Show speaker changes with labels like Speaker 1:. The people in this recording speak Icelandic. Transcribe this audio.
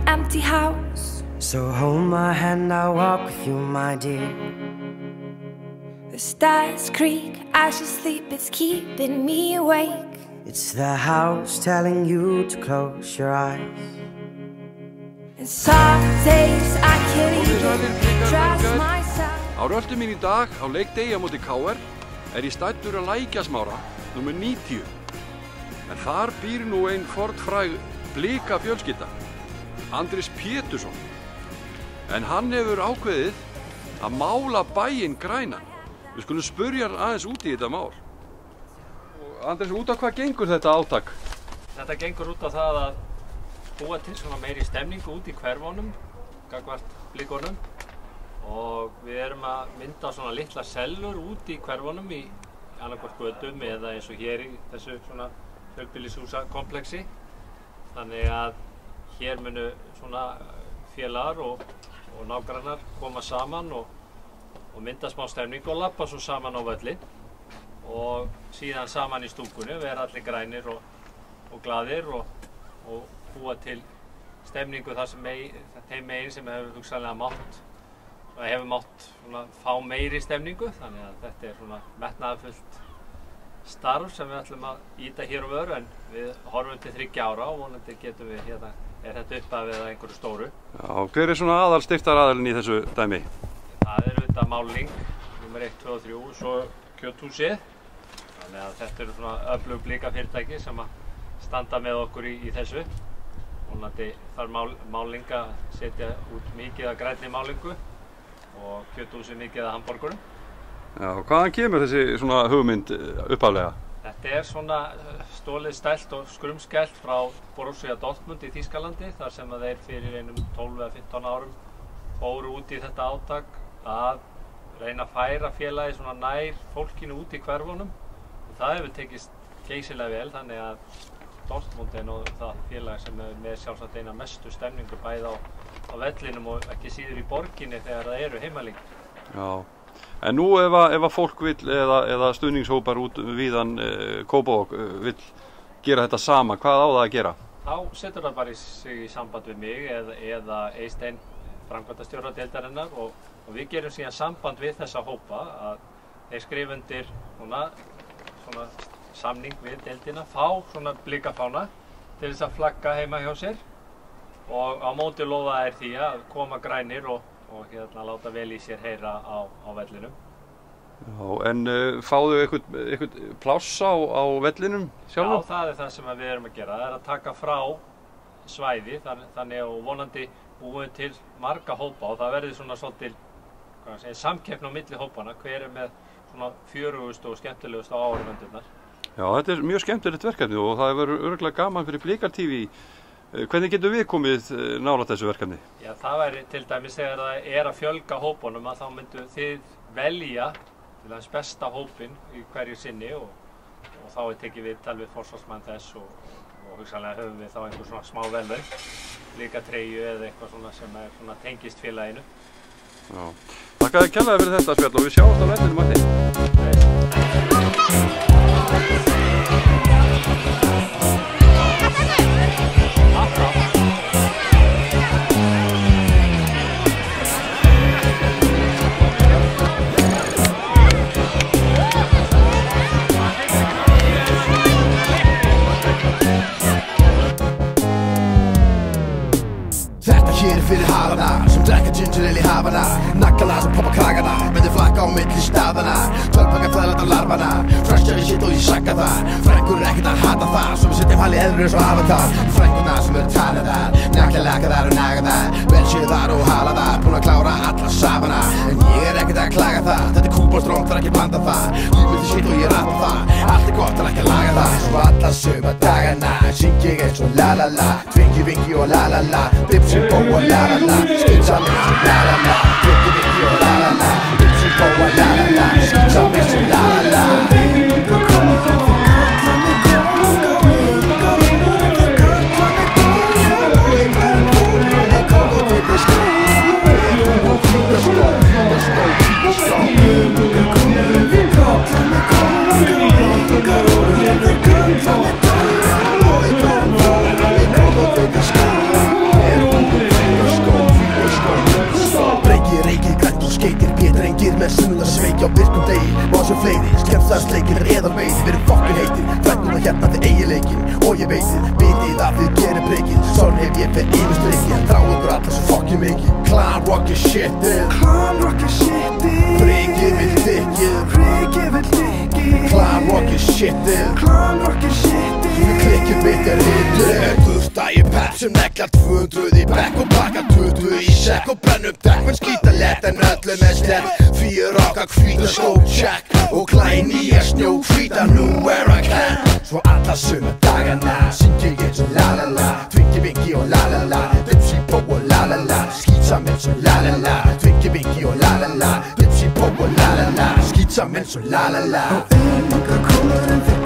Speaker 1: empty house.
Speaker 2: So hold my hand, I'll walk with you, my dear.
Speaker 1: The stars creak as you sleep, it's keeping me awake.
Speaker 2: It's the house telling you to close your eyes.
Speaker 1: And some days I can't even trust myself.
Speaker 3: Á röltu mín í dag á leikdegi á móti KR ég staddur á Lækjasmára, númer 90. En þar býr nú ein fornfræg Blika fjölskylda, Andrés Pétursson. En hann hefur ákveðið að mála bæinn grænan. Við skulum spurja hann aðeins út í þetta mál. Andrés, út á hvað gengur þetta átak?
Speaker 4: Þetta gengur út á það að búa til svona meiri stemningu út í hverfunum, gagnvart blikunum. Og við erum að mynda svona litla sellur út í hverfunum í annaðhvort götum eða eins og hér í þessu svona fjölbýlishúsakompleksi. Þannig að hér munu svona félagar og nágrannar koma saman og mynda smá stemning og labba svo saman á völlinn og síðan saman í stúkunni, vera allir grænir og glaðir og búa til stemningu þar sem þeim megin sem hefur hugsanlega hefur mátt fá meiri stemningu, þannig að þetta er svona metnaðarfullt starf sem við ætlum að ýta hér á vöru, en við horfum til 3 ára og vonandi getum við hérna, þetta upphafið að einhverju stóru.
Speaker 3: Já, hver er svona styrktaraðilinn í þessu dæmi?
Speaker 4: Það er auðvitað máling, númer 1, 2 og 3, svo kjöthúsið. Þannig að þetta eru svona öflug Blika-fyrirtæki sem að standa með okkur í þessu. Vonandi þarf máling að setja út mikið af grænni málingu og kjöthúsið mikið af hamborgurum.
Speaker 3: Já, hvaðan kemur þessi svona hugmynd upphaflega?
Speaker 4: Þetta er svona stolið stælt og skrumskælt frá Borussia Dortmund í Þýskalandi, þar sem að þeir fyrir einum 12 eða 15 árum fóru út í þetta átak að reyna að færa félagið svona nær fólkinu út í hverfunum. Og það hefur tekist geysilega vel, þannig að Dortmund er nú það félag sem er með sjálfsagt eina mestu stemningu bæði á vellinum og ekki síður í borginni þegar það eru heimaleikir.
Speaker 3: Já. En nú ef að fólk vill eða stuðningshópar út víðan Kópavog vill gera þetta sama, hvað á það að gera?
Speaker 4: Þá setur það bara sig í samband við mig eða Eystein, framkvæmdastjóra deildarinnar og við gerum síðan samband við þessa hópa að þeir skrifa undir svona samning við deildina, fá svona Blikafána til þess að flagga heima hjá sér og á móti lofa þær því að koma grænir og hérna láta vel í sér heyra á vellinum.
Speaker 3: Já, en fáðu eitthvað pláss á vellinum sjálfum?
Speaker 4: Já, það er það sem við erum að gera. Það er að taka frá svæði, þannig og vonandi búið til marga hópa og það verður svona svolítil samkeppni á milli hópana, hver er með svona fjörugustu og skemmtilegustu áhorfendurnar.
Speaker 3: Já, þetta er mjög skemmtilegt verkefni og það verður örugglega gaman fyrir Blika TV. Hvernig getum við komið nálægt þessu verkefni? Já,
Speaker 4: það væri til dæmis þegar það er að fjölga hópunum að þá myndu þið velja til þess besta hópinn í hverju sinni og þá er tekið viðtal við forsvarsmann þess og hugsanlega höfum við þá einhver svona smá velverð, líka treyju eða eitthvað svona sem er svona tengist félaginu.
Speaker 3: Já, þakka þér kærlega fyrir þetta spjall og við sjáumst á vellinum Matti.
Speaker 5: Hér fyrir hafana, sem drekka ginger ale í hafana. Naggala sem poppa kragana, með þau flakka á milli staðana. Tölpaka flæðlat á larvana, freshari shit og ég sakka þar. Frængur er ekkert að hata það, svo við setjum halli eðlur eins og avatar. Frængurna sem eru talaðar, naglalaga þar og naga þar. Velsjöðar og hala þar, búin að klára alla safana. En ég er ekkert að klaga það, þetta er kúbolstróngt, þar ekki blanda það. Lífið shit og ég rappa það, allt er gott að ekki að laga það. Svo alla suma dagana, syng ég eins og la la la. Tvingi vingi og la la la, bipsi bó og la la la. Skutsa mig sem la la la, tvingi vingi og la la la. Bipsi bó og la la la, skutsa mig sem la la la. Landsleikir er eðalveit, við erum fokkin heitir Fættum það hérna þið eiginleikin Og ég veitir, vitið að þið gerir breykið Sorry ef ég fer yfir streikið Þrá ykkur allar svo fokkin mikið Clan rocker shitið
Speaker 2: Clan rocker shitið
Speaker 5: Frikið vill dikkið
Speaker 2: Frikið vill dikkið
Speaker 5: Clan rocker shitið
Speaker 2: Clan rocker shitið
Speaker 5: Klikkið mitt er hitið Gufta í pepp sem neglar 200 í bekk Og baka 20 í sekk Og brenn upp dekk Men skýta lett en öllum er slett Því raka hvíta skó check Og klæði nýja snjó hvíta nú where I can Svo alla sömu dagana Syngi ég eins og la-la-la Twinki vinki og la-la-la Dipsy pó og la-la-la Skýtsam eins og la-la-la Twinki vinki og la-la-la Dipsy pó og la-la-la Skýtsam eins og la-la-la
Speaker 2: Og enga kúlar en þið